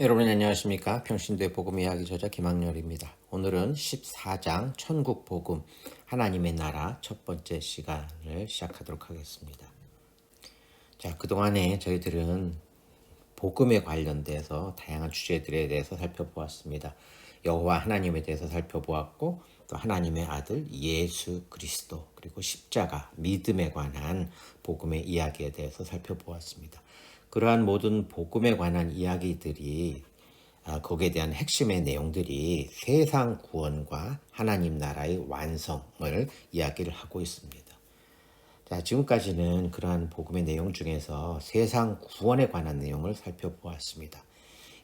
여러분 안녕하십니까? 평신도의 복음 이야기 저자 김학렬입니다. 오늘은 14장 천국 복음 하나님의 나라 첫 번째 시간을 시작하도록 하겠습니다. 자, 그동안에 저희들은 복음에 관련돼서 다양한 주제들에 대해서 살펴보았습니다. 여호와 하나님에 대해서 살펴보았고 또 하나님의 아들 예수 그리스도 그리고 십자가 믿음에 관한 복음의 이야기에 대해서 살펴보았습니다. 그러한 모든 복음에 관한 이야기들이 거기에 대한 핵심의 내용들이 세상 구원과 하나님 나라의 완성을 이야기를 하고 있습니다. 자, 지금까지는 그러한 복음의 내용 중에서 세상 구원에 관한 내용을 살펴보았습니다.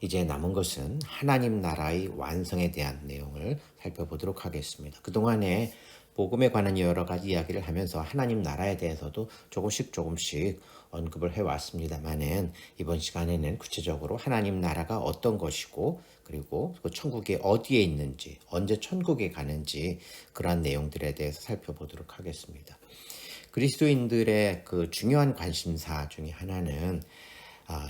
이제 남은 것은 하나님 나라의 완성에 대한 내용을 살펴보도록 하겠습니다. 그동안에 복음에 관한 여러 가지 이야기를 하면서 하나님 나라에 대해서도 조금씩 언급을 해왔습니다만은 이번 시간에는 구체적으로 하나님 나라가 어떤 것이고 그리고 그 천국이 어디에 있는지 언제 천국에 가는지 그러한 내용들에 대해서 살펴보도록 하겠습니다. 그리스도인들의 그 중요한 관심사 중에 하나는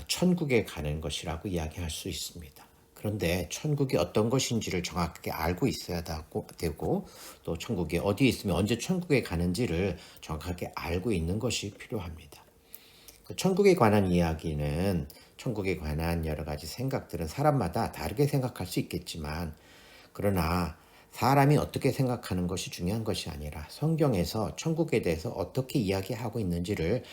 천국에 가는 것이라고 이야기할 수 있습니다. 그런데 천국이 어떤 것인지를 정확하게 알고 있어야 되고 또 천국이 어디에 있으면 언제 천국에 가는지를 정확하게 알고 있는 것이 필요합니다. 그 천국에 관한 이야기는 천국에 관한 여러 가지 생각들은 사람마다 다르게 생각할 수 있겠지만 그러나 사람이 어떻게 생각하는 것이 중요한 것이 아니라 성경에서 천국에 대해서 어떻게 이야기하고 있는지를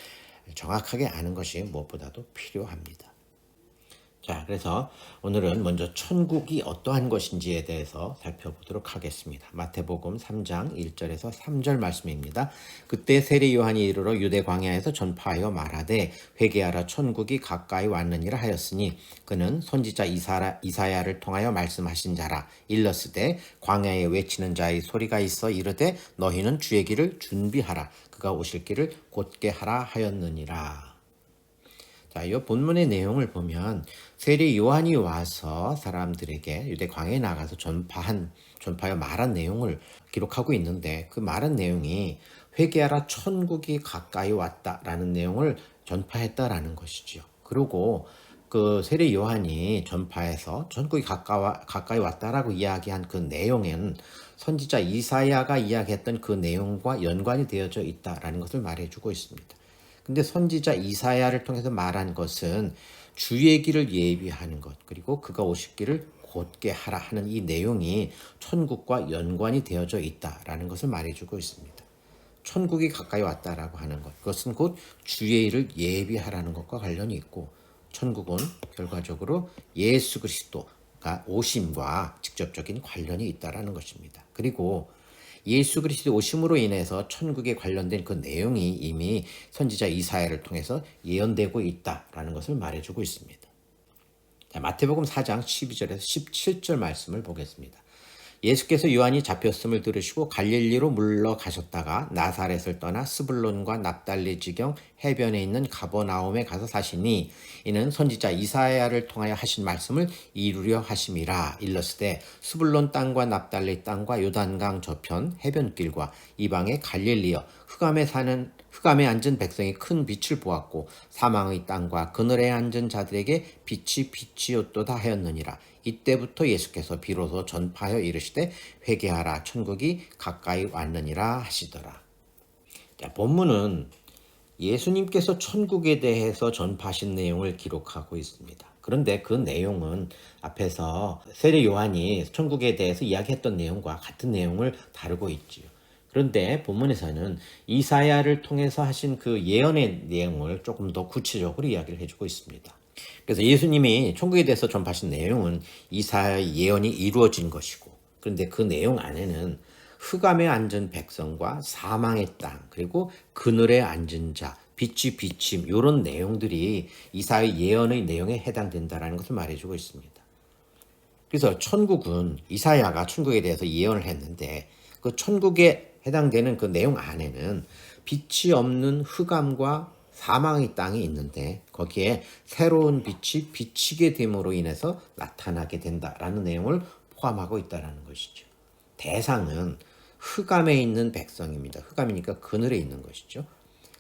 정확하게 아는 것이 무엇보다도 필요합니다. 자, 그래서 오늘은 먼저 천국이 어떠한 것인지에 대해서 살펴보도록 하겠습니다. 마태복음 3장 1절에서 3절 말씀입니다. 그때 세례 요한이 이르러 유대 광야에서 전파하여 말하되 회개하라 천국이 가까이 왔느니라 하였으니 그는 선지자 이사야를 통하여 말씀하신 자라. 일렀으되 광야에 외치는 자의 소리가 있어 이르되 너희는 주의 길을 준비하라. 그가 오실 길을 곧게 하라 하였느니라. 자, 이 본문의 내용을 보면 세례 요한이 와서 사람들에게 유대 광야에 나가서 전파하여 말한 내용을 기록하고 있는데 그 말한 내용이 회개하라 천국이 가까이 왔다라는 내용을 전파했다라는 것이죠. 그리고 그 세례 요한이 전파해서 천국이 가까이 왔다라고 이야기한 그 내용에는 선지자 이사야가 이야기했던 그 내용과 연관이 되어져 있다라는 것을 말해주고 있습니다. 근데 선지자 이사야를 통해서 말한 것은 주의 길을 예비하는 것 그리고 그가 오실 길을 곧게 하라 하는 이 내용이 천국과 연관이 되어져 있다라는 것을 말해주고 있습니다. 천국이 가까이 왔다라고 하는 것 그것은 곧 주의 일을 예비하라는 것과 관련이 있고 천국은 결과적으로 예수 그리스도가 오심과 직접적인 관련이 있다라는 것입니다. 그리고 예수 그리스도 오심으로 인해서 천국에 관련된 그 내용이 이미 선지자 이사야를 통해서 예언되고 있다라는 것을 말해주고 있습니다. 자, 마태복음 4장 12절에서 17절 말씀을 보겠습니다. 예수께서 요한이 잡혔음을 들으시고 갈릴리로 물러가셨다가 나사렛을 떠나 스불론과 납달리 지경 해변에 있는 가버나움에 가서 사시니 이는 선지자 이사야를 통하여 하신 말씀을 이루려 하심이라. 일렀으되 스불론 땅과 납달리 땅과 요단강 저편 해변길과 이방의 갈릴리여 흑암에 앉은 백성이 큰 빛을 보았고 사망의 땅과 그늘에 앉은 자들에게 빛이 비치었도다 하였느니라. 이때부터 예수께서 비로소 전파하여 이르시되 회개하라 천국이 가까이 왔느니라 하시더라. 자, 본문은 예수님께서 천국에 대해서 전파하신 내용을 기록하고 있습니다. 그런데 그 내용은 앞에서 세례 요한이 천국에 대해서 이야기했던 내용과 같은 내용을 다루고 있지요. 그런데 본문에서는 이사야를 통해서 하신 그 예언의 내용을 조금 더 구체적으로 이야기를 해주고 있습니다. 그래서 예수님이 천국에 대해서 전파하신 내용은 이사야의 예언이 이루어진 것이고 그런데 그 내용 안에는 흑암에 앉은 백성과 사망의 땅 그리고 그늘에 앉은 자 빛이 비침 이런 내용들이 이사야의 예언의 내용에 해당된다는 것을 말해주고 있습니다. 그래서 천국은 이사야가 천국에 대해서 예언을 했는데 그 천국에 해당되는 그 내용 안에는 빛이 없는 흑암과 사망의 땅이 있는데 거기에 새로운 빛이 비치게 됨으로 인해서 나타나게 된다라는 내용을 포함하고 있다는 것이죠. 대상은 흑암에 있는 백성입니다. 흑암이니까 그늘에 있는 것이죠.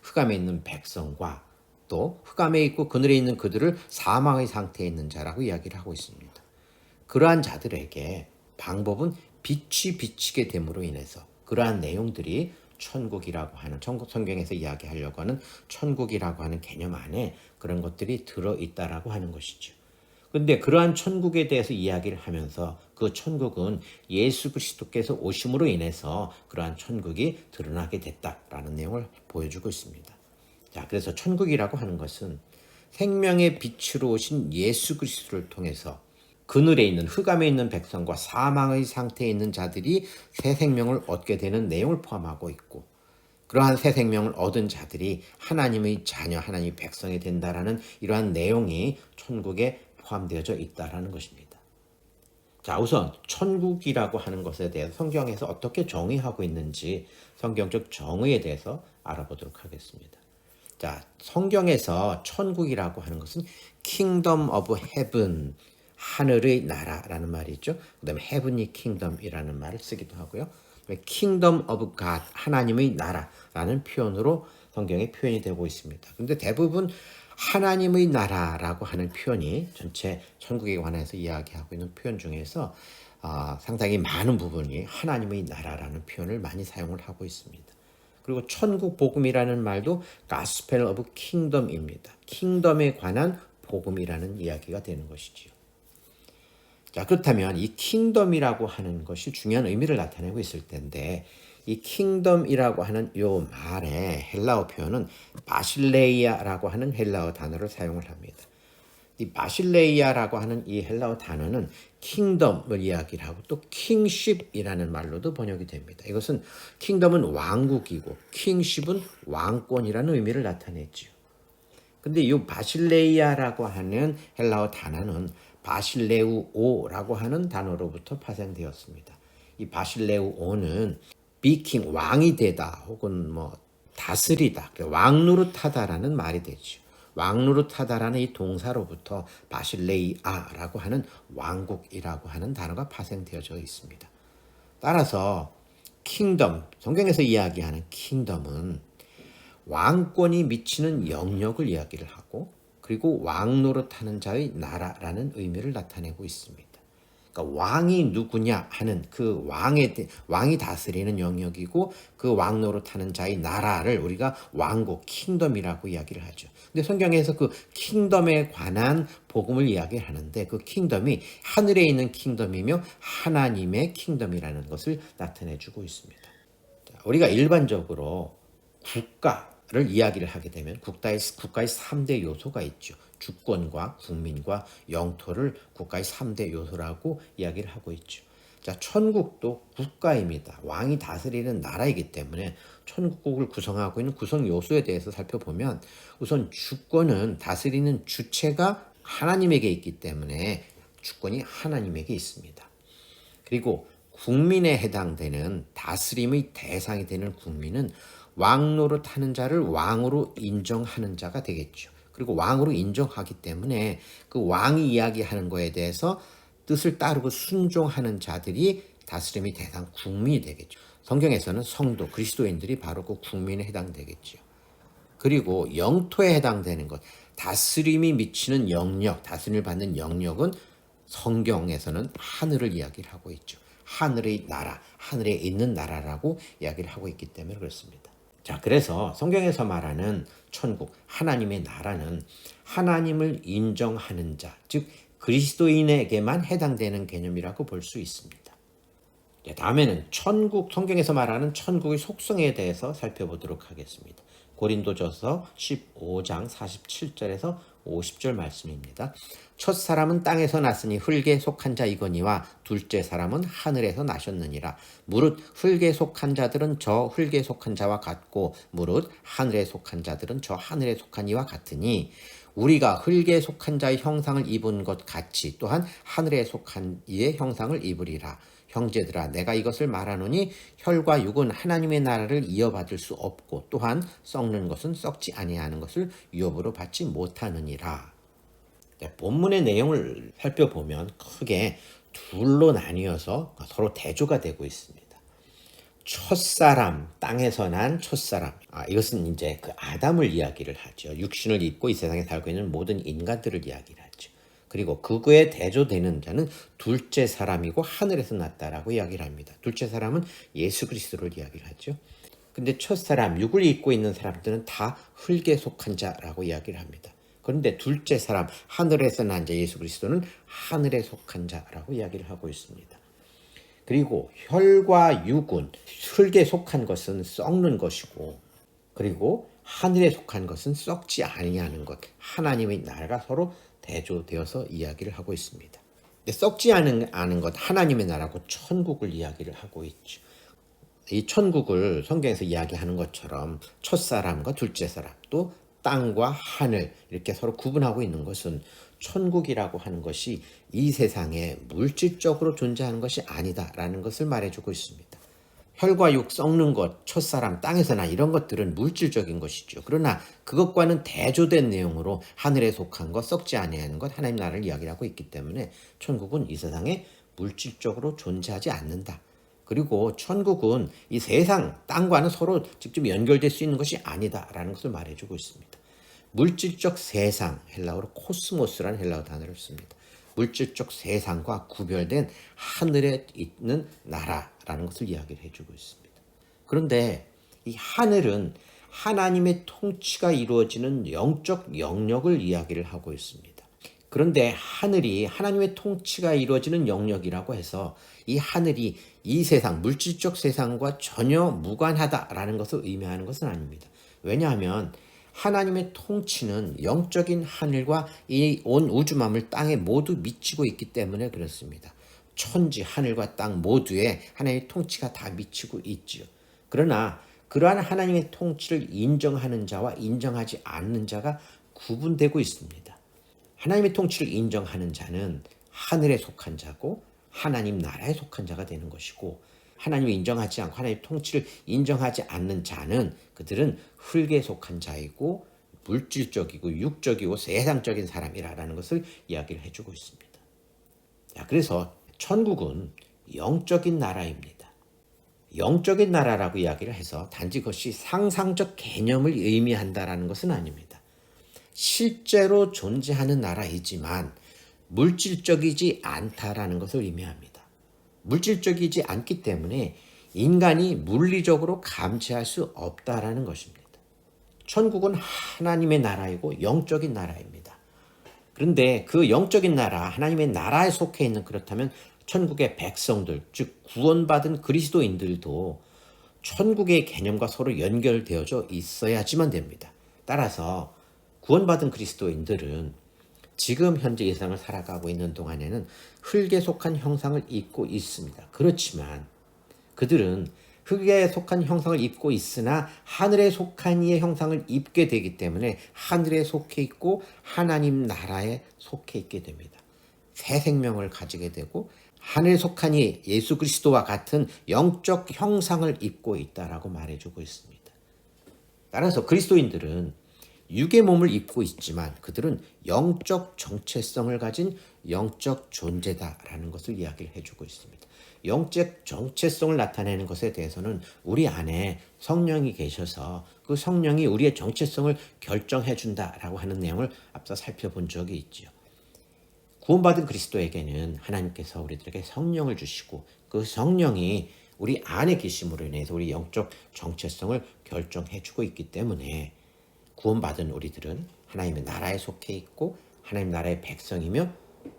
흑암에 있는 백성과 또 흑암에 있고 그늘에 있는 그들을 사망의 상태에 있는 자라고 이야기를 하고 있습니다. 그러한 자들에게 방법은 빛이 비치게 됨으로 인해서 그러한 내용들이 천국이라고 하는 천국 성경에서 이야기하려고 하는 천국이라고 하는 개념 안에 그런 것들이 들어있다라고 하는 것이죠. 근데 그러한 천국에 대해서 이야기를 하면서 그 천국은 예수 그리스도께서 오심으로 인해서 그러한 천국이 드러나게 됐다라는 내용을 보여주고 있습니다. 자, 그래서 천국이라고 하는 것은 생명의 빛으로 오신 예수 그리스도를 통해서 그늘에 있는 흑암에 있는 백성과 사망의 상태에 있는 자들이 새 생명을 얻게 되는 내용을 포함하고 있고, 그러한 새 생명을 얻은 자들이 하나님의 자녀, 하나님의 백성이 된다라는 이러한 내용이 천국에 포함되어져 있다라는 것입니다. 자, 우선 천국이라고 하는 것에 대해서 성경에서 어떻게 정의하고 있는지 성경적 정의에 대해서 알아보도록 하겠습니다. 자, 성경에서 천국이라고 하는 것은 Kingdom of Heaven, 하늘의 나라라는 말이 있죠. 그 다음에 Heavenly Kingdom이라는 말을 쓰기도 하고요. Kingdom of God, 하나님의 나라라는 표현으로 성경에 표현이 되고 있습니다. 그런데 대부분 하나님의 나라라고 하는 표현이 전체 천국에 관해서 이야기하고 있는 표현 중에서 상당히 많은 부분이 하나님의 나라라는 표현을 많이 사용을 하고 있습니다. 그리고 천국 복음이라는 말도 Gospel of Kingdom입니다. 킹덤에 관한 복음이라는 이야기가 되는 것이지요. 자, 그렇다면 이 킹덤이라고 하는 것이 중요한 의미를 나타내고 있을 텐데, 이 킹덤이라고 하는 이 말의 헬라어 표현은 바실레이아라고 하는 헬라어 단어를 사용을 합니다. 이 바실레이아라고 하는 이 헬라어 단어는 킹덤을 이야기를 하고 또 킹십이라는 말로도 번역이 됩니다. 이것은 킹덤은 왕국이고 킹십은 왕권이라는 의미를 나타내지요. 근데 이 바실레이아라고 하는 헬라어 단어는 바실레우오라고 하는 단어로부터 파생되었습니다. 이 바실레우오는 비킹, 왕이 되다 혹은 다스리다, 왕노릇하다라는 말이 되죠. 왕노릇하다라는 이 동사로부터 바실레이아라고 하는 왕국이라고 하는 단어가 파생되어져 있습니다. 따라서 킹덤, 성경에서 이야기하는 킹덤은 왕권이 미치는 영역을 이야기를 하고, 그리고 왕노릇하는 자의 나라라는 의미를 나타내고 있습니다. 그러니까 왕이 누구냐 하는 그 왕이 다스리는 영역이고, 그 왕노릇하는 자의 나라를 우리가 왕국, 킹덤이라고 이야기를 하죠. 근데 성경에서 그 킹덤에 관한 복음을 이야기하는데, 그 킹덤이 하늘에 있는 킹덤이며 하나님의 킹덤이라는 것을 나타내주고 있습니다. 우리가 일반적으로 국가를 이야기를 하게 되면 국가의 3대 요소가 있죠. 주권과 국민과 영토를 국가의 3대 요소라고 이야기를 하고 있죠. 자, 천국도 국가입니다. 왕이 다스리는 나라이기 때문에 천국을 구성하고 있는 구성 요소에 대해서 살펴보면, 우선 주권은 다스리는 주체가 하나님에게 있기 때문에 주권이 하나님에게 있습니다. 그리고 국민에 해당되는 다스림의 대상이 되는 국민은 왕노릇하는 자를 왕으로 인정하는 자가 되겠죠. 그리고 왕으로 인정하기 때문에 그 왕이 이야기하는 거에 대해서 뜻을 따르고 순종하는 자들이 다스림의 대상 국민이 되겠죠. 성경에서는 성도, 그리스도인들이 바로 그 국민에 해당되겠죠. 그리고 영토에 해당되는 것, 다스림이 미치는 영역, 다스림을 받는 영역은 성경에서는 하늘을 이야기를 하고 있죠. 하늘의 나라, 하늘에 있는 나라라고 이야기를 하고 있기 때문에 그렇습니다. 자, 그래서 성경에서 말하는 천국, 하나님의 나라는 하나님을 인정하는 자, 즉 그리스도인에게만 해당되는 개념이라고 볼 수 있습니다. 다음에는 천국, 성경에서 말하는 천국의 속성에 대해서 살펴보도록 하겠습니다. 고린도전서 15장 47절에서 50절 말씀입니다. 첫 사람은 땅에서 났으니 흙에 속한 자이거니와 둘째 사람은 하늘에서 나셨느니라. 무릇 흙에 속한 자들은 저 흙에 속한 자와 같고 무릇 하늘에 속한 자들은 저 하늘에 속한 이와 같으니 우리가 흙에 속한 자의 형상을 입은 것 같이 또한 하늘에 속한 이의 형상을 입으리라. 형제들아, 내가 이것을 말하노니 혈과 육은 하나님의 나라를 이어받을 수 없고 또한 썩는 것은 썩지 아니하는 것을 유업으로 받지 못하느니라. 본문의 내용을 살펴보면 크게 둘로 나뉘어서 서로 대조가 되고 있습니다. 첫사람, 땅에서 난 첫사람. 이것은 이제 그 아담을 이야기를 하죠. 육신을 입고 이 세상에 살고 있는 모든 인간들을 이야기를 하죠. 그리고 그거에 대조되는 자는 둘째 사람이고 하늘에서 났다라고 이야기를 합니다. 둘째 사람은 예수 그리스도를 이야기를 하죠. 근데 첫사람, 육을 입고 있는 사람들은 다 흙에 속한 자라고 이야기를 합니다. 그런데 둘째 사람, 하늘에서 난 자 예수 그리스도는 하늘에 속한 자라고 이야기를 하고 있습니다. 그리고 혈과 육은 흙에 속한 것은 썩는 것이고, 그리고 하늘에 속한 것은 썩지 아니하는 것, 하나님의 나라가 서로 대조되어서 이야기를 하고 있습니다. 썩지 않은 것, 하나님의 나라고 천국을 이야기를 하고 있죠. 이 천국을 성경에서 이야기하는 것처럼 첫사람과 둘째 사람, 또 땅과 하늘 이렇게 서로 구분하고 있는 것은 천국이라고 하는 것이 이 세상에 물질적으로 존재하는 것이 아니다라는 것을 말해주고 있습니다. 혈과 육 썩는 것, 첫사람, 땅에서나 이런 것들은 물질적인 것이죠. 그러나 그것과는 대조된 내용으로 하늘에 속한 것, 썩지 아니하는 것, 하나님 나라를 이야기하고 있기 때문에 천국은 이 세상에 물질적으로 존재하지 않는다. 그리고 천국은 이 세상, 땅과는 서로 직접 연결될 수 있는 것이 아니다라는 것을 말해주고 있습니다. 물질적 세상, 헬라어로 코스모스라는 헬라어 단어를 씁니다. 물질적 세상과 구별된 하늘에 있는 나라라는 것을 이야기를 해주고 있습니다. 그런데 이 하늘은 하나님의 통치가 이루어지는 영적 영역을 이야기를 하고 있습니다. 그런데 하늘이 하나님의 통치가 이루어지는 영역이라고 해서 이 하늘이 이 세상, 물질적 세상과 전혀 무관하다라는 것을 의미하는 것은 아닙니다. 왜냐하면 하나님의 통치는 영적인 하늘과 이 온 우주 만물 땅에 모두 미치고 있기 때문에 그렇습니다. 천지, 하늘과 땅 모두에 하나님의 통치가 다 미치고 있지요. 그러나 그러한 하나님의 통치를 인정하는 자와 인정하지 않는 자가 구분되고 있습니다. 하나님의 통치를 인정하는 자는 하늘에 속한 자고 하나님 나라에 속한 자가 되는 것이고, 하나님을 인정하지 않고 하나님의 통치를 인정하지 않는 자는 그들은 흙에 속한 자이고 물질적이고 육적이고 세상적인 사람이라는 것을 이야기를 해주고 있습니다. 자, 그래서 천국은 영적인 나라입니다. 영적인 나라라고 이야기를 해서 단지 그것이 상상적 개념을 의미한다라는 것은 아닙니다. 실제로 존재하는 나라이지만 물질적이지 않다라는 것을 의미합니다. 물질적이지 않기 때문에 인간이 물리적으로 감지할 수 없다라는 것입니다. 천국은 하나님의 나라이고 영적인 나라입니다. 그런데 그 영적인 나라, 하나님의 나라에 속해 있는, 그렇다면 천국의 백성들, 즉 구원받은 그리스도인들도 천국의 개념과 서로 연결되어져 있어야지만 됩니다. 따라서 구원받은 그리스도인들은 지금 현재 이 세상을 살아가고 있는 동안에는 흙에 속한 형상을 입고 있습니다. 그렇지만 그들은 흙에 속한 형상을 입고 있으나 하늘에 속한 이의 형상을 입게 되기 때문에 하늘에 속해 있고 하나님 나라에 속해 있게 됩니다. 새 생명을 가지게 되고 하늘에 속한 이 예수 그리스도와 같은 영적 형상을 입고 있다라고 말해주고 있습니다. 따라서 그리스도인들은 육의 몸을 입고 있지만 그들은 영적 정체성을 가진 영적 존재다라는 것을 이야기를 해주고 있습니다. 영적 정체성을 나타내는 것에 대해서는 우리 안에 성령이 계셔서 그 성령이 우리의 정체성을 결정해 준다라고 하는 내용을 앞서 살펴본 적이 있죠. 구원받은 그리스도에게는 하나님께서 우리들에게 성령을 주시고 그 성령이 우리 안에 계심으로 인해서 우리 영적 정체성을 결정해 주고 있기 때문에 구원받은 우리들은 하나님의 나라에 속해 있고 하나님 나라의 백성이며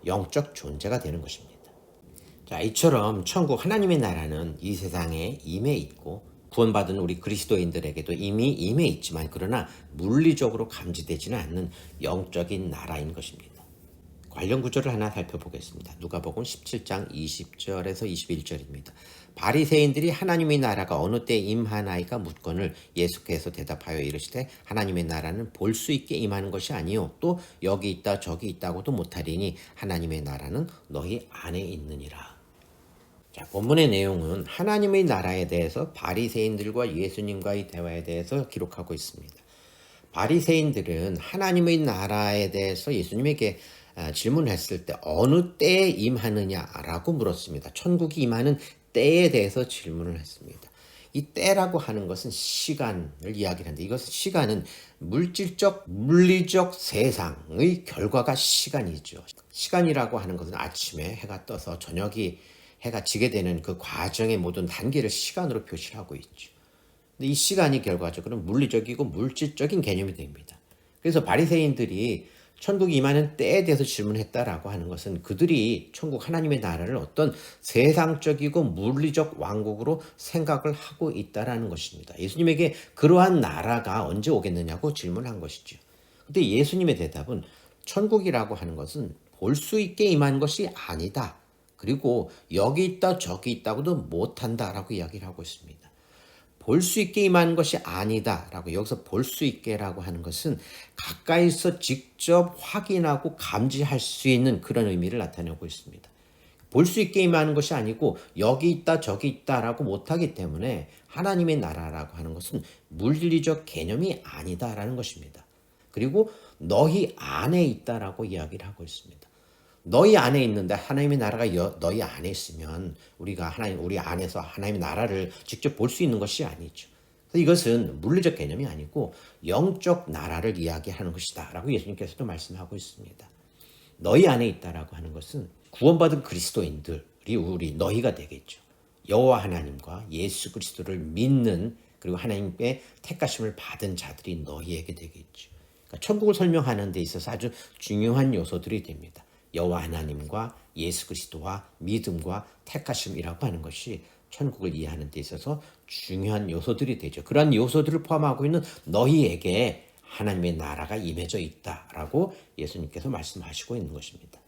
영적 존재가 되는 것입니다. 자, 이처럼 천국 하나님의 나라는 이 세상에 임해 있고 구원받은 우리 그리스도인들에게도 이미 임해 있지만 그러나 물리적으로 감지되지는 않는 영적인 나라인 것입니다. 관련 구절을 하나 살펴보겠습니다. 누가복음 17장 20절에서 21절입니다. 바리새인들이 하나님의 나라가 어느 때 임하나이까 묻거늘 예수께서 대답하여 이르시되 하나님의 나라는 볼 수 있게 임하는 것이 아니요 또 여기 있다 저기 있다고도 못하리니 하나님의 나라는 너희 안에 있느니라. 자, 본문의 내용은 하나님의 나라에 대해서 바리새인들과 예수님과의 대화에 대해서 기록하고 있습니다. 바리새인들은 하나님의 나라에 대해서 예수님에게 질문했을 때 어느 때에 임하느냐라고 물었습니다. 천국이 임하는 때에 대해서 질문을 했습니다. 이 때라고 하는 것은 시간을 이야기하는데 이것은 시간은 물질적, 물리적 세상의 결과가 시간이죠. 시간이라고 하는 것은 아침에 해가 떠서 저녁이 해가 지게 되는 그 과정의 모든 단계를 시간으로 표시하고 있죠. 근데 이 시간이 결과적으로 물리적이고 물질적인 개념이 됩니다. 그래서 바리새인들이 천국이 임하는 때에 대해서 질문했다라고 하는 것은 그들이 천국 하나님의 나라를 어떤 세상적이고 물리적 왕국으로 생각을 하고 있다라는 것입니다. 예수님에게 그러한 나라가 언제 오겠느냐고 질문한 것이죠. 근데 예수님의 대답은 천국이라고 하는 것은 볼 수 있게 임한 것이 아니다. 그리고 여기 있다 저기 있다고도 못한다라고 이야기를 하고 있습니다. 볼 수 있게 임한 것이 아니다라고 여기서 볼 수 있게라고 하는 것은 가까이서 직접 확인하고 감지할 수 있는 그런 의미를 나타내고 있습니다. 볼 수 있게 임하는 것이 아니고 여기 있다 저기 있다라고 못하기 때문에 하나님의 나라라고 하는 것은 물리적 개념이 아니다라는 것입니다. 그리고 너희 안에 있다라고 이야기를 하고 있습니다. 너희 안에 있는데 하나님의 나라가 너희 안에 있으면 우리가 우리 안에서 하나님의 나라를 직접 볼 수 있는 것이 아니죠. 그래서 이것은 물리적 개념이 아니고 영적 나라를 이야기하는 것이다라고 예수님께서도 말씀하고 있습니다. 너희 안에 있다라고 하는 것은 구원받은 그리스도인들이 우리 너희가 되겠죠. 여호와 하나님과 예수 그리스도를 믿는 그리고 하나님의 택하심을 받은 자들이 너희에게 되겠죠. 그러니까 천국을 설명하는 데 있어서 아주 중요한 요소들이 됩니다. 여호와 하나님과 예수 그리스도와 믿음과 택하심이라고 하는 것이 천국을 이해하는 데 있어서 중요한 요소들이 되죠. 그러한 요소들을 포함하고 있는 너희에게 하나님의 나라가 임해져 있다라고 예수님께서 말씀하시고 있는 것입니다.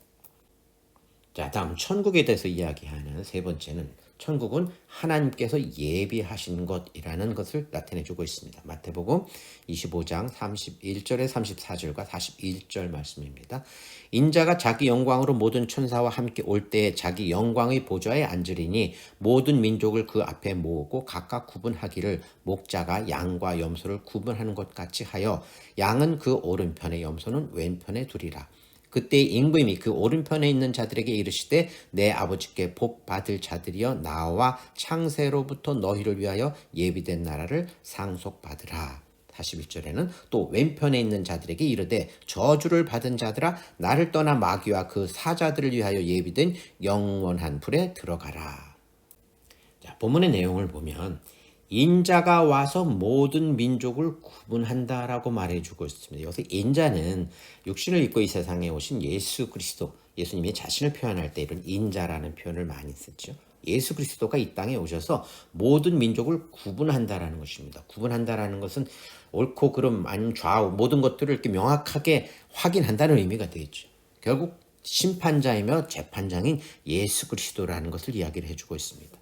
자, 다음 천국에 대해서 이야기하는 세 번째는 천국은 하나님께서 예비하신 것이라는 것을 나타내주고 있습니다. 마태복음 25장 31절에 34절과 41절 말씀입니다. 인자가 자기 영광으로 모든 천사와 함께 올 때에 자기 영광의 보좌에 앉으리니 모든 민족을 그 앞에 모으고 각각 구분하기를 목자가 양과 염소를 구분하는 것 같이 하여 양은 그 오른편에 염소는 왼편에 두리라. 그때 임금이 그 오른편에 있는 자들에게 이르시되 내 아버지께 복 받을 자들이여 나와 창세로부터 너희를 위하여 예비된 나라를 상속받으라. 41절에는 또 왼편에 있는 자들에게 이르되 저주를 받은 자들아 나를 떠나 마귀와 그 사자들을 위하여 예비된 영원한 불에 들어가라. 자, 본문의 내용을 보면 인자가 와서 모든 민족을 구분한다라고 말해주고 있습니다. 여기서 인자는 육신을 입고 이 세상에 오신 예수 그리스도, 예수님이 자신을 표현할 때 이런 인자라는 표현을 많이 쓰죠. 예수 그리스도가 이 땅에 오셔서 모든 민족을 구분한다라는 것입니다. 구분한다라는 것은 옳고 그름 아니면 좌우 모든 것들을 이렇게 명확하게 확인한다는 의미가 되죠. 결국 심판자이며 재판장인 예수 그리스도라는 것을 이야기를 해주고 있습니다.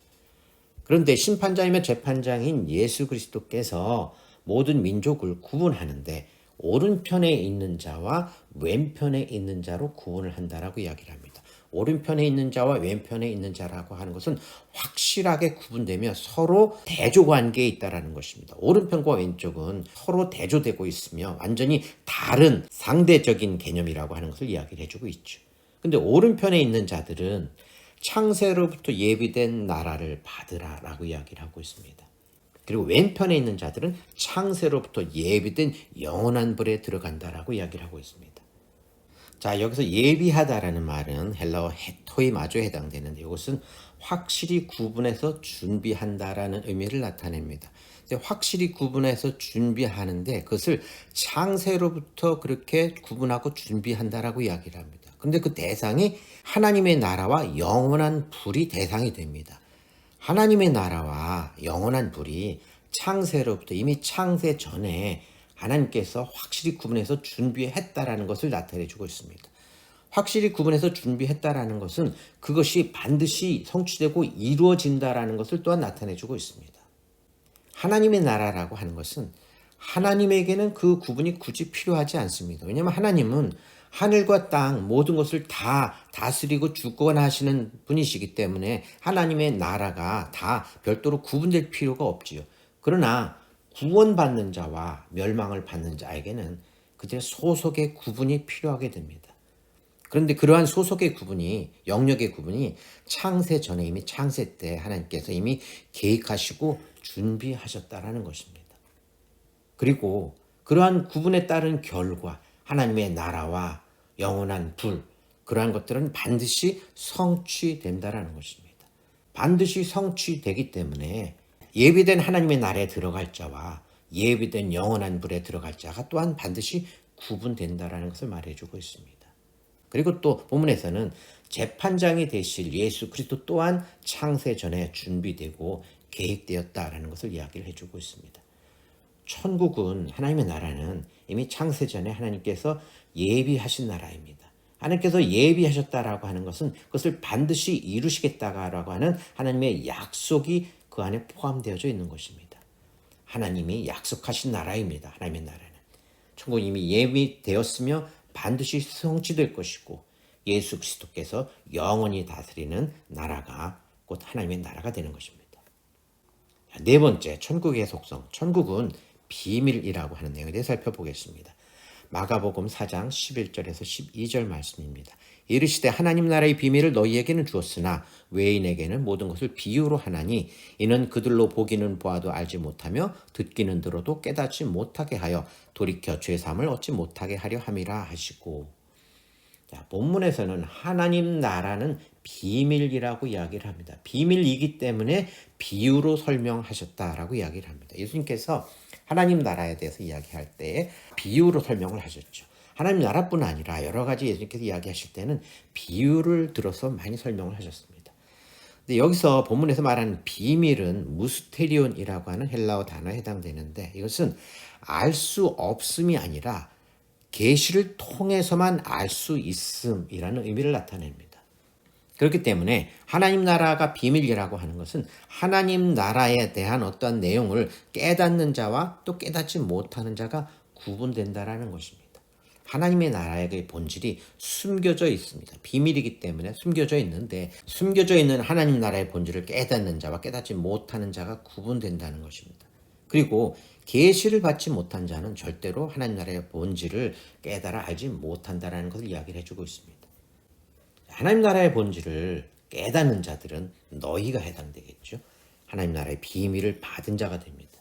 그런데 심판자이며 재판장인 예수 그리스도께서 모든 민족을 구분하는데 오른편에 있는 자와 왼편에 있는 자로 구분을 한다라고 이야기를 합니다. 오른편에 있는 자와 왼편에 있는 자라고 하는 것은 확실하게 구분되며 서로 대조 관계에 있다라는 것입니다. 오른편과 왼쪽은 서로 대조되고 있으며 완전히 다른 상대적인 개념이라고 하는 것을 이야기를 해주고 있죠. 근데 오른편에 있는 자들은 창세로부터 예비된 나라를 받으라라고 이야기를 하고 있습니다. 그리고 왼편에 있는 자들은 창세로부터 예비된 영원한 불에 들어간다라고 이야기를 하고 있습니다. 자, 여기서 예비하다라는 말은 헬라어 헤토이 마저 해당되는데 이것은 확실히 구분해서 준비한다라는 의미를 나타냅니다. 확실히 구분해서 준비하는데 그것을 창세로부터 그렇게 구분하고 준비한다라고 이야기를 합니다. 그런데 그 대상이 하나님의 나라와 영원한 불이 대상이 됩니다. 하나님의 나라와 영원한 불이 창세로부터 이미 창세 전에 하나님께서 확실히 구분해서 준비했다라는 것을 나타내주고 있습니다. 확실히 구분해서 준비했다라는 것은 그것이 반드시 성취되고 이루어진다라는 것을 또한 나타내주고 있습니다. 하나님의 나라라고 하는 것은 하나님에게는 그 구분이 굳이 필요하지 않습니다. 왜냐하면 하나님은 하늘과 땅 모든 것을 다 다스리고 주권하시는 분이시기 때문에 하나님의 나라가 다 별도로 구분될 필요가 없지요. 그러나 구원받는 자와 멸망을 받는 자에게는 그들의 소속의 구분이 필요하게 됩니다. 그런데 그러한 소속의 구분이 영역의 구분이 창세 전에 이미 창세 때 하나님께서 이미 계획하시고 준비하셨다라는 것입니다. 그리고 그러한 구분에 따른 결과 하나님의 나라와 영원한 불, 그러한 것들은 반드시 성취된다라는 것입니다. 반드시 성취되기 때문에 예비된 하나님의 나라에 들어갈 자와 예비된 영원한 불에 들어갈 자가 또한 반드시 구분된다라는 것을 말해주고 있습니다. 그리고 또 본문에서는 재판장이 되실 예수 그리스도 또한 창세 전에 준비되고 계획되었다라는 것을 이야기를 해주고 있습니다. 천국은, 하나님의 나라는 이미 창세 전에 하나님께서 예비하신 나라입니다. 하나님께서 예비하셨다라고 하는 것은 그것을 반드시 이루시겠다라고 하는 하나님의 약속이 그 안에 포함되어져 있는 것입니다. 하나님이 약속하신 나라입니다. 하나님의 나라는. 천국은 이미 예비되었으며 반드시 성취될 것이고 예수 그리스도께서 영원히 다스리는 나라가 곧 하나님의 나라가 되는 것입니다. 네 번째, 천국의 속성. 천국은 비밀이라고 하는 내용에 대해 살펴보겠습니다. 마가복음 4장 11절에서 12절 말씀입니다. 이르시되 하나님 나라의 비밀을 너희에게는 주었으나 외인에게는 모든 것을 비유로 하나니 이는 그들로 보기는 보아도 알지 못하며 듣기는 들어도 깨닫지 못하게 하여 돌이켜 죄사함을 얻지 못하게 하려 함이라 하시고. 자, 본문에서는 하나님 나라는 비밀이라고 이야기를 합니다. 비밀이기 때문에 비유로 설명하셨다라고 이야기를 합니다. 예수님께서 하나님 나라에 대해서 이야기할 때에 비유로 설명을 하셨죠. 하나님 나라뿐 아니라 여러 가지 예수님께서 이야기하실 때는 비유를 들어서 많이 설명을 하셨습니다. 근데 여기서 본문에서 말하는 비밀은 무스테리온이라고 하는 헬라어 단어에 해당되는데 이것은 알 수 없음이 아니라 계시를 통해서만 알 수 있음이라는 의미를 나타냅니다. 그렇기 때문에 하나님 나라가 비밀이라고 하는 것은 하나님 나라에 대한 어떠한 내용을 깨닫는 자와 또 깨닫지 못하는 자가 구분된다라는 것입니다. 하나님의 나라의 본질이 숨겨져 있습니다. 비밀이기 때문에 숨겨져 있는데 숨겨져 있는 하나님 나라의 본질을 깨닫는 자와 깨닫지 못하는 자가 구분된다는 것입니다. 그리고 계시를 받지 못한 자는 절대로 하나님 나라의 본질을 깨달아 알지 못한다라는 것을 이야기를 해주고 있습니다. 하나님 나라의 본질을 깨닫는 자들은 너희가 해당되겠죠. 하나님 나라의 비밀을 받은 자가 됩니다.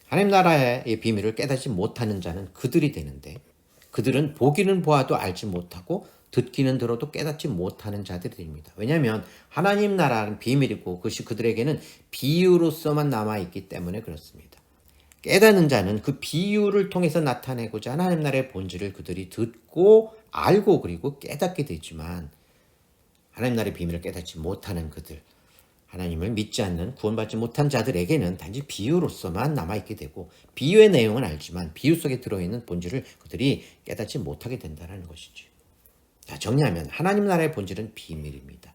하나님 나라의 비밀을 깨닫지 못하는 자는 그들이 되는데 그들은 보기는 보아도 알지 못하고 듣기는 들어도 깨닫지 못하는 자들이 됩니다. 왜냐하면 하나님 나라는 비밀이고 그것이 그들에게는 비유로서만 남아있기 때문에 그렇습니다. 깨닫는 자는 그 비유를 통해서 나타내고자 하는 하나님 나라의 본질을 그들이 듣고 알고 그리고 깨닫게 되지만 하나님 나라의 비밀을 깨닫지 못하는 그들, 하나님을 믿지 않는 구원받지 못한 자들에게는 단지 비유로서만 남아있게 되고 비유의 내용은 알지만 비유 속에 들어있는 본질을 그들이 깨닫지 못하게 된다는 것이죠. 자, 정리하면 하나님 나라의 본질은 비밀입니다.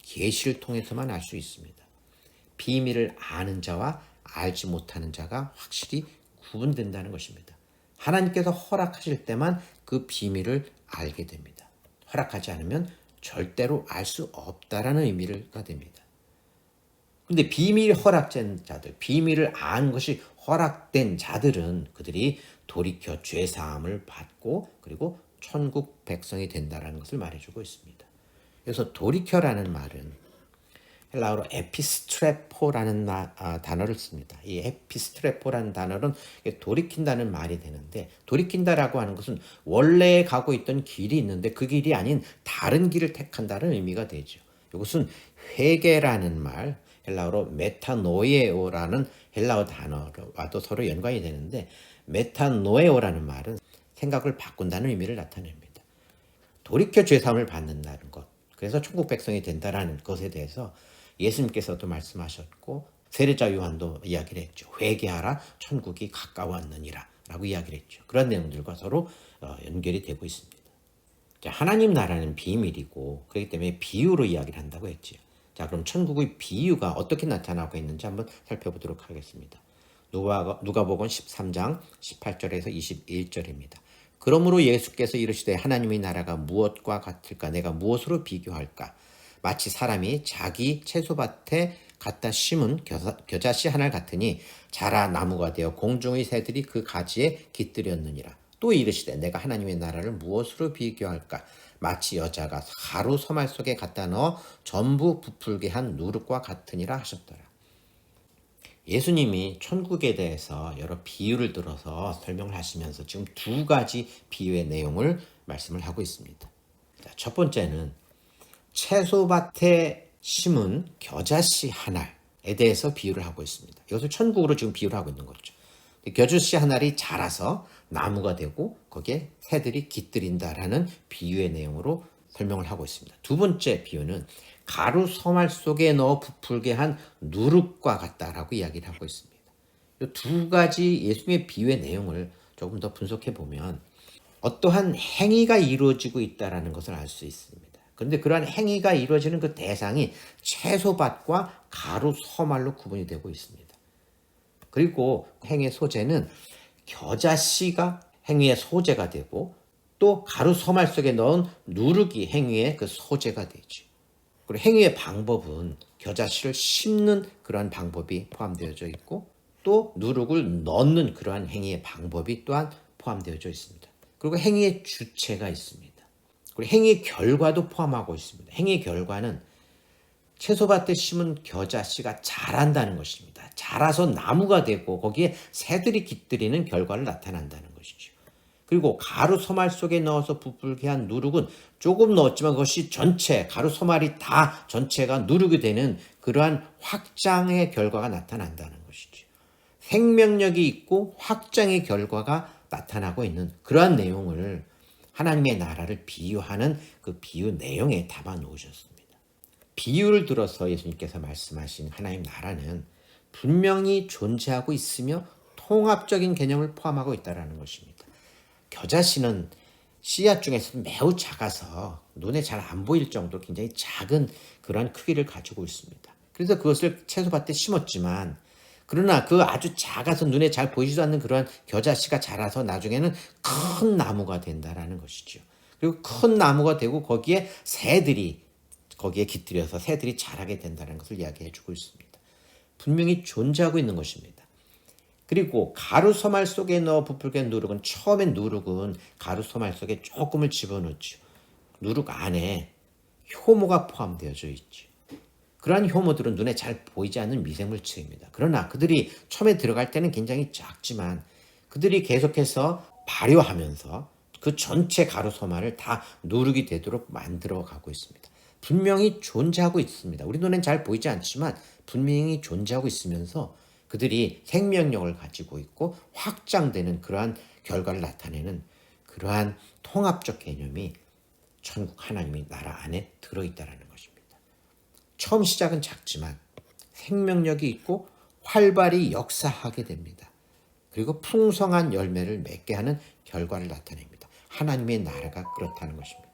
계시를 통해서만 알 수 있습니다. 비밀을 아는 자와 알지 못하는 자가 확실히 구분된다는 것입니다. 하나님께서 허락하실 때만 그 비밀을 알게 됩니다. 허락하지 않으면 절대로 알 수 없다라는 의미가 됩니다. 근데 비밀 허락된 자들, 비밀을 아는 것이 허락된 자들은 그들이 돌이켜 죄사함을 받고 그리고 천국 백성이 된다라는 것을 말해주고 있습니다. 그래서 돌이켜라는 말은 헬라어로 에피스트레포라는 단어를 씁니다. 이 에피스트레포라는 단어는 돌이킨다는 말이 되는데 돌이킨다라고 하는 것은 원래 가고 있던 길이 있는데 그 길이 아닌 다른 길을 택한다는 의미가 되죠. 이것은 회개라는 말, 헬라어로 메타노에오라는 헬라어 단어와도 서로 연관이 되는데 메타노에오라는 말은 생각을 바꾼다는 의미를 나타냅니다. 돌이켜 죄사함을 받는다는 것. 그래서 천국 백성이 된다라는 것에 대해서 예수님께서도 말씀하셨고 세례자 요한도 이야기를 했죠. 회개하라 천국이 가까웠느니라 라고 이야기를 했죠. 그런 내용들과 서로 연결이 되고 있습니다. 자, 하나님 나라는 비밀이고 그렇기 때문에 비유로 이야기를 한다고 했죠. 자, 그럼 천국의 비유가 어떻게 나타나고 있는지 한번 살펴보도록 하겠습니다. 누가복음 13장 18절에서 21절입니다. 그러므로 예수께서 이르시되 하나님의 나라가 무엇과 같을까? 내가 무엇으로 비교할까? 마치 사람이 자기 채소밭에 갖다 심은 겨자씨 하나 같으니 자라 나무가 되어 공중의 새들이 그 가지에 깃들였느니라. 또 이르시되 내가 하나님의 나라를 무엇으로 비교할까? 마치 여자가 가루 소말 속에 갖다 넣어 전부 부풀게 한 누룩과 같으니라 하셨더라. 예수님이 천국에 대해서 여러 비유를 들어서 설명을 하시면서 지금 두 가지 비유의 내용을 말씀을 하고 있습니다. 자, 첫 번째는 채소밭에 심은 겨자씨 한 알에 대해서 비유를 하고 있습니다. 이것을 천국으로 지금 비유를 하고 있는 거죠. 겨자씨 한 알이 자라서 나무가 되고 거기에 새들이 깃들인다라는 비유의 내용으로 설명을 하고 있습니다. 두 번째 비유는 가루 소말 속에 넣어 부풀게 한 누룩과 같다라고 이야기를 하고 있습니다. 이 두 가지 예수님의 비유의 내용을 조금 더 분석해 보면 어떠한 행위가 이루어지고 있다는 것을 알 수 있습니다. 그런데 그러한 행위가 이루어지는 그 대상이 채소밭과 가루 소말로 구분이 되고 있습니다. 그리고 행위의 소재는 겨자씨가 행위의 소재가 되고 또 가루 소말 속에 넣은 누룩이 행위의 그 소재가 되죠. 그리고 행위의 방법은 겨자씨를 심는 그러한 방법이 포함되어져 있고 또 누룩을 넣는 그러한 행위의 방법이 또한 포함되어져 있습니다. 그리고 행위의 주체가 있습니다. 그리고 행위의 결과도 포함하고 있습니다. 행위의 결과는 채소밭에 심은 겨자씨가 자란다는 것입니다. 자라서 나무가 되고 거기에 새들이 깃들이는 결과를 나타낸다는 것이죠. 그리고 가루 소말 속에 넣어서 부풀게 한 누룩은 조금 넣었지만 그것이 전체 가루 소말이 다 전체가 누룩이 되는 그러한 확장의 결과가 나타난다는 것이죠. 생명력이 있고 확장의 결과가 나타나고 있는 그러한 내용을 하나님의 나라를 비유하는 그 비유 내용에 담아 놓으셨습니다. 비유를 들어서 예수님께서 말씀하신 하나님 나라는 분명히 존재하고 있으며 통합적인 개념을 포함하고 있다는 것입니다. 겨자씨는 씨앗 중에서 매우 작아서 눈에 잘 안 보일 정도로 굉장히 작은 그런 크기를 가지고 있습니다. 그래서 그것을 채소밭에 심었지만 그러나 그 아주 작아서 눈에 잘 보이지도 않는 그러한 겨자씨가 자라서 나중에는 큰 나무가 된다라는 것이죠. 그리고 큰 나무가 되고 거기에 새들이 거기에 깃들여서 새들이 자라게 된다는 것을 이야기해 주고 있습니다. 분명히 존재하고 있는 것입니다. 그리고 가루 소말 속에 넣어 부풀게 한 누룩은 처음엔 누룩은 가루 소말 속에 조금을 집어넣죠. 누룩 안에 효모가 포함되어져 있죠. 그러한 효모들은 눈에 잘 보이지 않는 미생물체입니다. 그러나 그들이 처음에 들어갈 때는 굉장히 작지만 그들이 계속해서 발효하면서 그 전체 가루 소말을 다 누룩이 되도록 만들어 가고 있습니다. 분명히 존재하고 있습니다. 우리 눈엔 잘 보이지 않지만 분명히 존재하고 있으면서 그들이 생명력을 가지고 있고 확장되는 그러한 결과를 나타내는 그러한 통합적 개념이 천국 하나님의 나라 안에 들어있다는 것입니다. 처음 시작은 작지만 생명력이 있고 활발히 역사하게 됩니다. 그리고 풍성한 열매를 맺게 하는 결과를 나타냅니다. 하나님의 나라가 그렇다는 것입니다.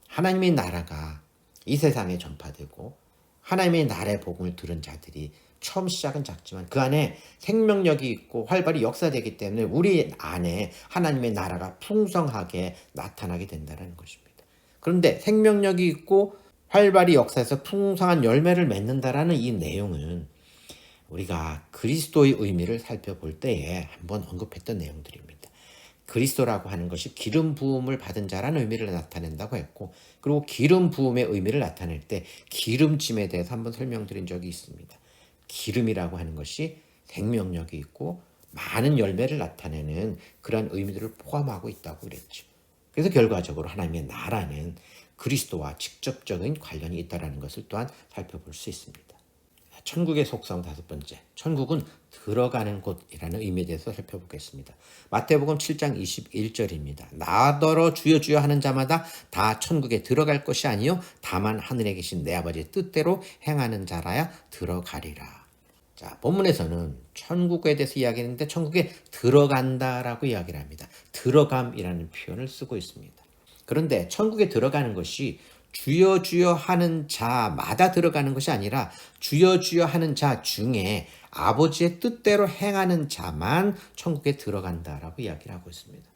하나님의 나라가 이 세상에 전파되고 하나님의 나라의 복음을 들은 자들이 처음 시작은 작지만 그 안에 생명력이 있고 활발히 역사되기 때문에 우리 안에 하나님의 나라가 풍성하게 나타나게 된다는 것입니다. 그런데 생명력이 있고 활발히 역사해서 풍성한 열매를 맺는다라는 이 내용은 우리가 그리스도의 의미를 살펴볼 때에 한번 언급했던 내용들입니다. 그리스도라고 하는 것이 기름 부음을 받은 자라는 의미를 나타낸다고 했고 그리고 기름 부음의 의미를 나타낼 때 기름짐에 대해서 한번 설명드린 적이 있습니다. 기름이라고 하는 것이 생명력이 있고 많은 열매를 나타내는 그런 의미들을 포함하고 있다고 그랬죠. 그래서 결과적으로 하나님의 나라는 그리스도와 직접적인 관련이 있다는 것을 또한 살펴볼 수 있습니다. 천국의 속성 다섯 번째, 천국은 들어가는 곳이라는 의미에 대해서 살펴보겠습니다. 마태복음 7장 21절입니다. 나더러 주여 주여 하는 자마다 다 천국에 들어갈 것이 아니요 다만 하늘에 계신 내 아버지의 뜻대로 행하는 자라야 들어가리라. 자, 본문에서는 천국에 대해서 이야기했는데 천국에 들어간다라고 이야기를 합니다. 들어감이라는 표현을 쓰고 있습니다. 그런데 천국에 들어가는 것이 주여 주여 하는 자마다 들어가는 것이 아니라 주여 주여 하는 자 중에 아버지의 뜻대로 행하는 자만 천국에 들어간다라고 이야기를 하고 있습니다.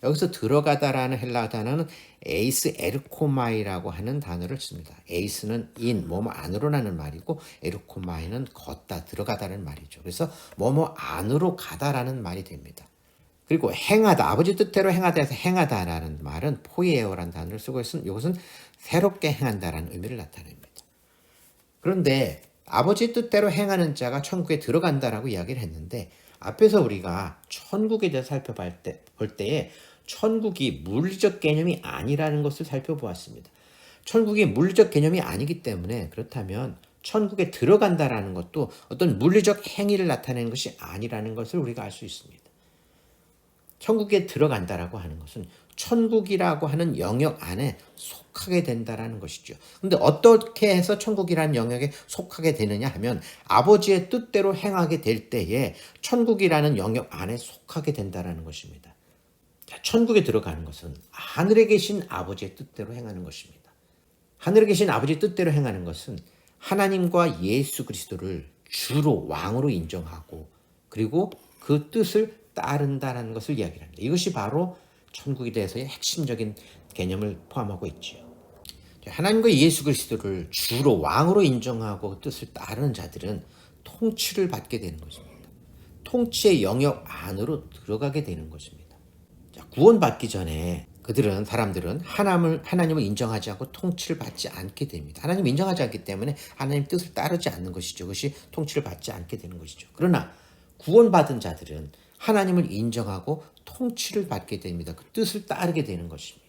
여기서 들어가다라는 헬라어 단어는 에이스 에르코마이라고 하는 단어를 씁니다. 에이스는 인, 뭐뭐 안으로라는 말이고 에르코마이는 걷다, 들어가다라는 말이죠. 그래서 뭐뭐 안으로 가다라는 말이 됩니다. 그리고 행하다, 아버지 뜻대로 행하다 해서 행하다라는 말은 포이에오라는 단어를 쓰고 있으면 이것은 새롭게 행한다라는 의미를 나타냅니다. 그런데 아버지 뜻대로 행하는 자가 천국에 들어간다라고 이야기를 했는데, 앞에서 우리가 천국에 대해서 볼 때에 천국이 물리적 개념이 아니라는 것을 살펴보았습니다. 천국이 물리적 개념이 아니기 때문에, 그렇다면 천국에 들어간다라는 것도 어떤 물리적 행위를 나타내는 것이 아니라는 것을 우리가 알 수 있습니다. 천국에 들어간다라고 하는 것은 천국이라고 하는 영역 안에 속하게 된다라는 것이죠. 근데 어떻게 해서 천국이라는 영역에 속하게 되느냐 하면, 아버지의 뜻대로 행하게 될 때에 천국이라는 영역 안에 속하게 된다라는 것입니다. 자, 천국에 들어가는 것은 하늘에 계신 아버지의 뜻대로 행하는 것입니다. 하늘에 계신 아버지의 뜻대로 행하는 것은 하나님과 예수 그리스도를 주로 왕으로 인정하고, 그리고 그 뜻을 따른다는 것을 이야기합니다. 이것이 바로 천국에 대해서의 핵심적인 개념을 포함하고 있지요. 하나님과 예수 그리스도를 주로 왕으로 인정하고 그 뜻을 따르는 자들은 통치를 받게 되는 것입니다. 통치의 영역 안으로 들어가게 되는 것입니다. 자, 구원받기 전에 사람들은 하나님을 인정하지 않고 통치를 받지 않게 됩니다. 하나님을 인정하지 않기 때문에 하나님 뜻을 따르지 않는 것이죠. 그것이 통치를 받지 않게 되는 것이죠. 그러나 구원받은 자들은 하나님을 인정하고 통치를 받게 됩니다. 그 뜻을 따르게 되는 것입니다.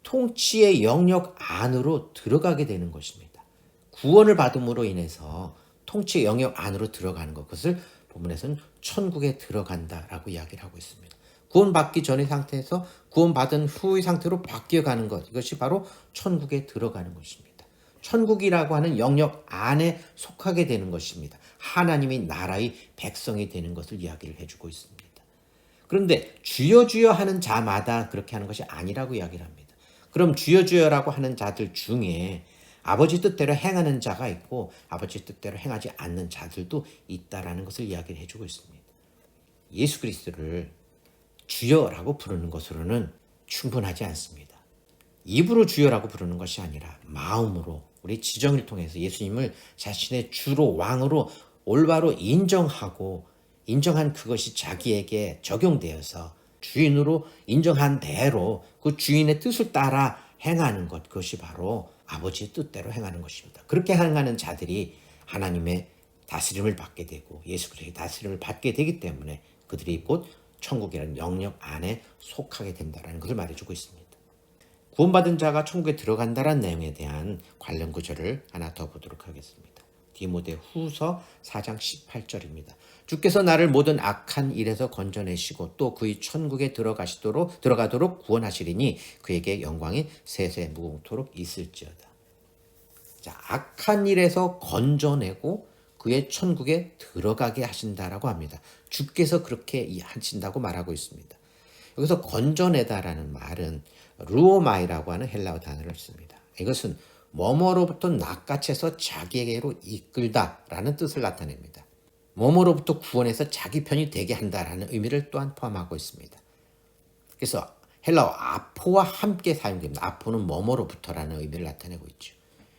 통치의 영역 안으로 들어가게 되는 것입니다. 구원을 받음으로 인해서 통치의 영역 안으로 들어가는 것, 그것을 본문에서는 천국에 들어간다라고 이야기를 하고 있습니다. 구원받기 전의 상태에서 구원받은 후의 상태로 바뀌어가는 것, 이것이 바로 천국에 들어가는 것입니다. 천국이라고 하는 영역 안에 속하게 되는 것입니다. 하나님의 나라의 백성이 되는 것을 이야기를 해주고 있습니다. 그런데 주여 주여 하는 자마다 그렇게 하는 것이 아니라고 이야기를 합니다. 그럼 주여 주여라고 하는 자들 중에 아버지 뜻대로 행하는 자가 있고 아버지 뜻대로 행하지 않는 자들도 있다라는 것을 이야기를 해주고 있습니다. 예수 그리스도를 주여라고 부르는 것으로는 충분하지 않습니다. 입으로 주여라고 부르는 것이 아니라 마음으로, 우리 지정을 통해서 예수님을 자신의 주로 왕으로 올바로 인정하고, 인정한 그것이 자기에게 적용되어서 주인으로 인정한 대로 그 주인의 뜻을 따라 행하는 것, 그것이 바로 아버지의 뜻대로 행하는 것입니다. 그렇게 행하는 자들이 하나님의 다스림을 받게 되고 예수 그리스도의 다스림을 받게 되기 때문에 그들이 곧 천국이라는 영역 안에 속하게 된다는 것을 말해주고 있습니다. 구원받은 자가 천국에 들어간다는 내용에 대한 관련 구절을 하나 더 보도록 하겠습니다. 디모데 후서 4장 18절입니다. 주께서 나를 모든 악한 일에서 건져내시고 또 그의 천국에 들어가도록 구원하시리니 그에게 영광이 세세 무궁토록 있을지어다. 자, 악한 일에서 건져내고 그의 천국에 들어가게 하신다라고 합니다. 주께서 그렇게 하신다고 말하고 있습니다. 여기서 건져내다라는 말은 루오마이라고 하는 헬라어 단어를 씁니다. 이것은 뭐뭐로부터 낚아채서 자기에게로 이끌다라는 뜻을 나타냅니다. 뭐뭐로부터 구원해서 자기 편이 되게 한다라는 의미를 또한 포함하고 있습니다. 그래서 헬라어 아포와 함께 사용됩니다. 아포는 뭐뭐로부터라는 의미를 나타내고 있죠.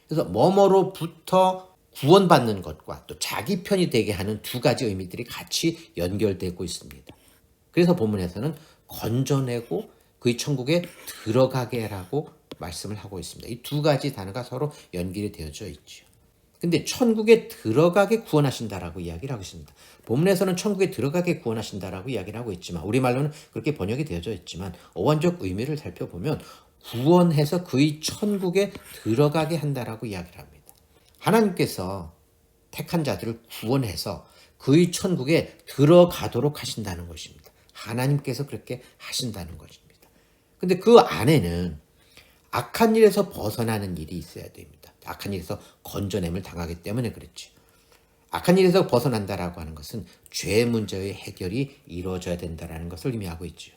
그래서 뭐뭐로부터 구원받는 것과 또 자기 편이 되게 하는 두 가지 의미들이 같이 연결되고 있습니다. 그래서 본문에서는 건져내고 그의 천국에 들어가게 라고 말씀을 하고 있습니다. 이 두 가지 단어가 서로 연결이 되어져 있죠. 근데 천국에 들어가게 구원하신다라고 이야기를 하고 있습니다. 본문에서는 천국에 들어가게 구원하신다라고 이야기를 하고 있지만, 우리말로는 그렇게 번역이 되어져 있지만 어원적 의미를 살펴보면 구원해서 그의 천국에 들어가게 한다라고 이야기를 합니다. 하나님께서 택한 자들을 구원해서 그의 천국에 들어가도록 하신다는 것입니다. 하나님께서 그렇게 하신다는 것입니다. 근데 그 안에는 악한 일에서 벗어나는 일이 있어야 됩니다. 악한 일에서 건져냄을 당하기 때문에 그렇죠. 악한 일에서 벗어난다라고 하는 것은 죄 문제의 해결이 이루어져야 된다라는 것을 의미하고 있죠.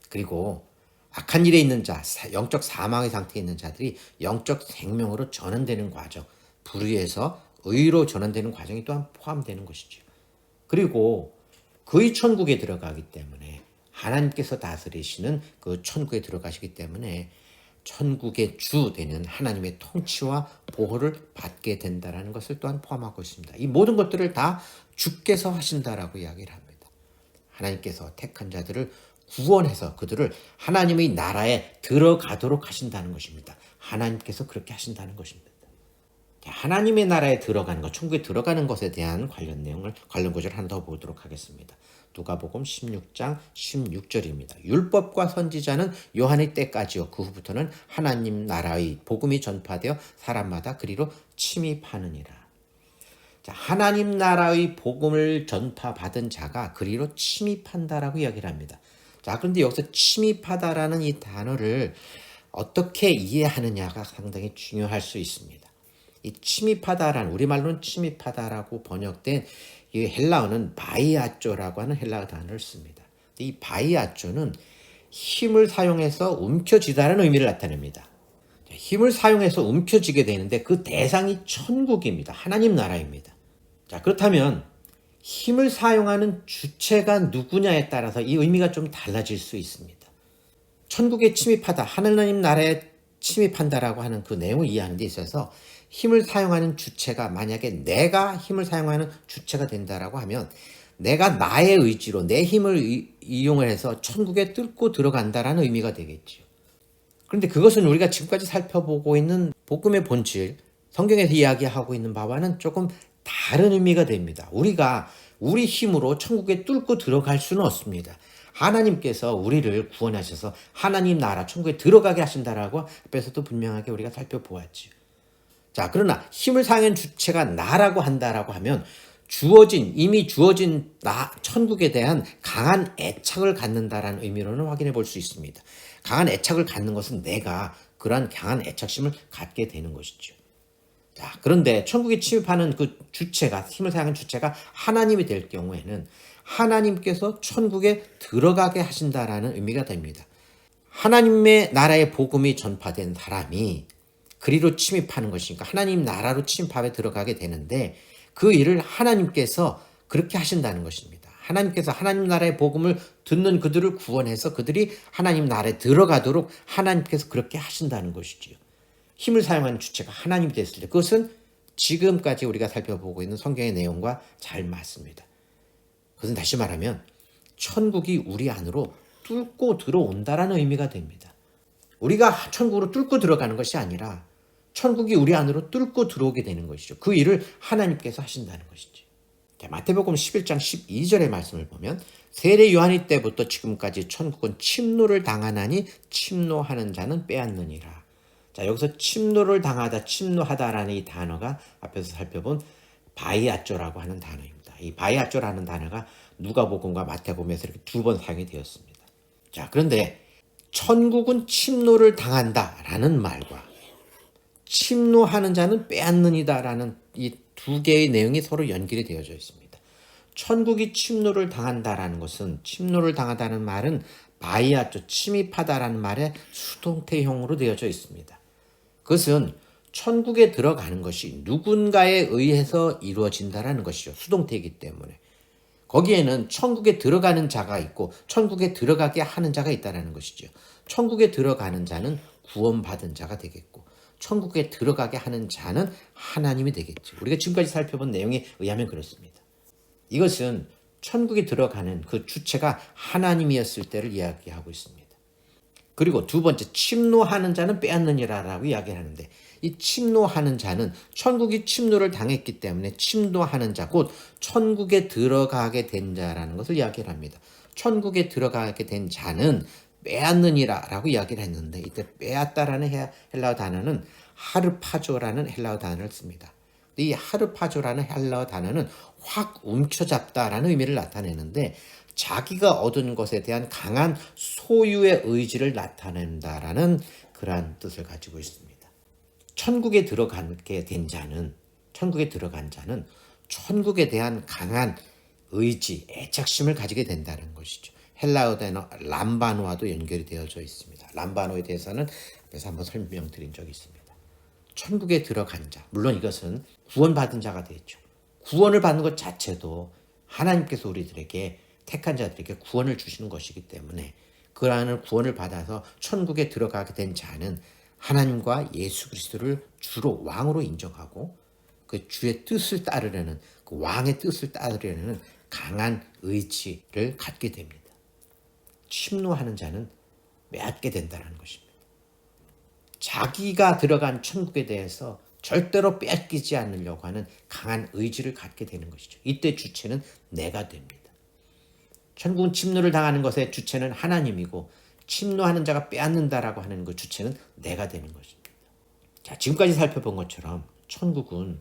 그리고 악한 일에 있는 자, 영적 사망의 상태에 있는 자들이 영적 생명으로 전환되는 과정, 불의에서 의로 전환되는 과정이 또한 포함되는 것이죠. 그리고 그의 천국에 들어가기 때문에 하나님께서 다스리시는 그 천국에 들어가시기 때문에 천국의 주 되는 하나님의 통치와 보호를 받게 된다는 것을 또한 포함하고 있습니다. 이 모든 것들을 다 주께서 하신다라고 이야기를 합니다. 하나님께서 택한 자들을 구원해서 그들을 하나님의 나라에 들어가도록 하신다는 것입니다. 하나님께서 그렇게 하신다는 것입니다. 하나님의 나라에 들어가는 것, 천국에 들어가는 것에 대한 관련 구절을 하나 더 보도록 하겠습니다. 누가복음 16장 16절입니다. 율법과 선지자는 요한의 때까지요. 그 후부터는 하나님 나라의 복음이 전파되어 사람마다 그리로 침입하느니라. 자, 하나님 나라의 복음을 전파받은 자가 그리로 침입한다라고 이야기를 합니다. 자, 그런데 여기서 침입하다라는 이 단어를 어떻게 이해하느냐가 상당히 중요할 수 있습니다. 이 침입하다라는, 우리말로는 침입하다라고 번역된 이 헬라어는 바이아쪼라고 하는 헬라어 단어를 씁니다. 이 바이아쪼는 힘을 사용해서 움켜쥐다라는 의미를 나타냅니다. 힘을 사용해서 움켜쥐게 되는데 그 대상이 천국입니다. 하나님 나라입니다. 자, 그렇다면 힘을 사용하는 주체가 누구냐에 따라서 이 의미가 좀 달라질 수 있습니다. 천국에 침입하다, 하나님 나라에 침입한다라고 하는 그 내용을 이해하는 데 있어서 힘을 사용하는 주체가 만약에 내가 힘을 사용하는 주체가 된다라고 하면 내가 나의 의지로 내 힘을 이용을 해서 천국에 뚫고 들어간다라는 의미가 되겠죠. 그런데 그것은 우리가 지금까지 살펴보고 있는 복음의 본질, 성경에서 이야기하고 있는 바와는 조금 다른 의미가 됩니다. 우리가 우리 힘으로 천국에 뚫고 들어갈 수는 없습니다. 하나님께서 우리를 구원하셔서 하나님 나라 천국에 들어가게 하신다라고 앞에서도 분명하게 우리가 살펴보았죠. 자, 그러나 힘을 사용한 주체가 나라고 한다라고 하면 이미 주어진 천국에 대한 강한 애착을 갖는다라는 의미로는 확인해 볼 수 있습니다. 강한 애착을 갖는 것은 내가 그러한 강한 애착심을 갖게 되는 것이죠. 자, 그런데 천국에 침입하는 그 주체가, 힘을 사용한 주체가 하나님이 될 경우에는 하나님께서 천국에 들어가게 하신다라는 의미가 됩니다. 하나님의 나라의 복음이 전파된 사람이 그리로 침입하는 것이니까 하나님 나라로 침입하에 들어가게 되는데 그 일을 하나님께서 그렇게 하신다는 것입니다. 하나님께서 하나님 나라의 복음을 듣는 그들을 구원해서 그들이 하나님 나라에 들어가도록 하나님께서 그렇게 하신다는 것이지요. 힘을 사용하는 주체가 하나님이 됐을 때 그것은 지금까지 우리가 살펴보고 있는 성경의 내용과 잘 맞습니다. 그것은 다시 말하면 천국이 우리 안으로 뚫고 들어온다라는 의미가 됩니다. 우리가 천국으로 뚫고 들어가는 것이 아니라 천국이 우리 안으로 뚫고 들어오게 되는 것이죠. 그 일을 하나님께서 하신다는 것이죠. 자, 마태복음 11장 12절의 말씀을 보면 세례 요한이 때부터 지금까지 천국은 침노를 당하나니 침노하는 자는 빼앗느니라. 자, 여기서 침노를 당하다, 침노하다라는 이 단어가 앞에서 살펴본 바이아쪼라고 하는 단어입니다. 이 바이아쪼라는 단어가 누가복음과 마태복음에서 이렇게 두 번 사용이 되었습니다. 자, 그런데 천국은 침노를 당한다라는 말과 침노하는 자는 빼앗느니다라는 이 두 개의 내용이 서로 연결이 되어져 있습니다. 천국이 침노를 당한다라는 것은, 침노를 당하다는 말은 바이아쪼, 침입하다라는 말의 수동태형으로 되어져 있습니다. 그것은 천국에 들어가는 것이 누군가에 의해서 이루어진다라는 것이죠. 수동태이기 때문에. 거기에는 천국에 들어가는 자가 있고 천국에 들어가게 하는 자가 있다는 것이죠. 천국에 들어가는 자는 구원받은 자가 되겠고 천국에 들어가게 하는 자는 하나님이 되겠죠. 우리가 지금까지 살펴본 내용에 의하면 그렇습니다. 이것은 천국에 들어가는 그 주체가 하나님이었을 때를 이야기하고 있습니다. 그리고 두 번째, 침노하는 자는 빼앗느니라라고 이야기하는데 이 침노하는 자는 천국이 침노를 당했기 때문에 침노하는 자, 곧 천국에 들어가게 된 자라는 것을 이야기를 합니다. 천국에 들어가게 된 자는 빼앗느니라라고 이야기를 했는데 이때 빼앗다라는 헬라어 단어는 하르파조라는 헬라어 단어를 씁니다. 이 하르파조라는 헬라어 단어는 확 움켜잡다라는 의미를 나타내는데 자기가 얻은 것에 대한 강한 소유의 의지를 나타낸다라는 그러한 뜻을 가지고 있습니다. 천국에 들어가게 된 자는, 천국에 들어간 자는 천국에 대한 강한 의지, 애착심을 가지게 된다는 것이죠. 헬라어 단어 람바노와도 연결이 되어져 있습니다. 람바노에 대해서는 앞에서 한번 설명드린 적이 있습니다. 천국에 들어간 자, 물론 이것은 구원받은 자가 되죠. 구원을 받는 것 자체도 하나님께서 우리들에게, 택한 자들에게 구원을 주시는 것이기 때문에 그러한 구원을 받아서 천국에 들어가게 된 자는 하나님과 예수 그리스도를 주로 왕으로 인정하고 그 주의 뜻을 따르려는, 그 왕의 뜻을 따르려는 강한 의지를 갖게 됩니다. 침노하는 자는 빼앗게 된다는 것입니다. 자기가 들어간 천국에 대해서 절대로 뺏기지 않으려고 하는 강한 의지를 갖게 되는 것이죠. 이때 주체는 내가 됩니다. 천국은 침노를 당하는 것의 주체는 하나님이고 침노하는 자가 빼앗는다라고 하는 그 주체는 내가 되는 것입니다. 자, 지금까지 살펴본 것처럼 천국은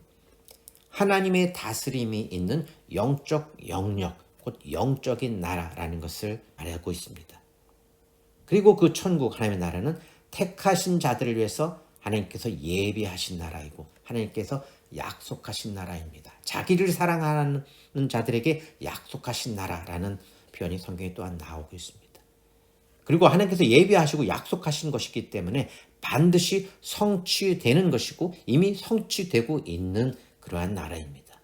하나님의 다스림이 있는 영적 영역, 곧 영적인 나라라는 것을 말하고 있습니다. 그리고 그 천국, 하나님의 나라는 택하신 자들을 위해서 하나님께서 예비하신 나라이고 하나님께서 약속하신 나라입니다. 자기를 사랑하는 자들에게 약속하신 나라라는 표현이 성경에 또한 나오고 있습니다. 그리고 하나님께서 예비하시고 약속하신 것이기 때문에 반드시 성취되는 것이고 이미 성취되고 있는 그러한 나라입니다.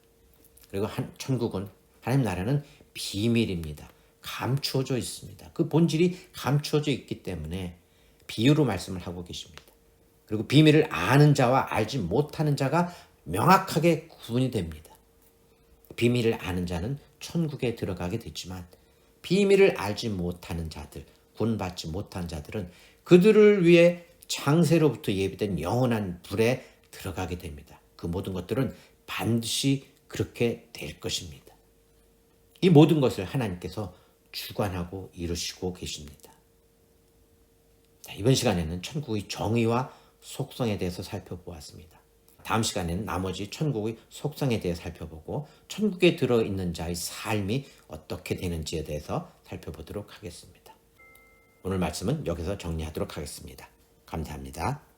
그리고 천국은, 하나님 나라는 비밀입니다. 감추어져 있습니다. 그 본질이 감추어져 있기 때문에 비유로 말씀을 하고 계십니다. 그리고 비밀을 아는 자와 알지 못하는 자가 명확하게 구분이 됩니다. 비밀을 아는 자는 천국에 들어가게 되지만 비밀을 알지 못하는 자들, 구원받지 못한 자들은 그들을 위해 창세로부터 예비된 영원한 불에 들어가게 됩니다. 그 모든 것들은 반드시 그렇게 될 것입니다. 이 모든 것을 하나님께서 주관하고 이루시고 계십니다. 자, 이번 시간에는 천국의 정의와 속성에 대해서 살펴보았습니다. 다음 시간에는 나머지 천국의 속성에 대해 살펴보고 천국에 들어있는 자의 삶이 어떻게 되는지에 대해서 살펴보도록 하겠습니다. 오늘 말씀은 여기서 정리하도록 하겠습니다. 감사합니다.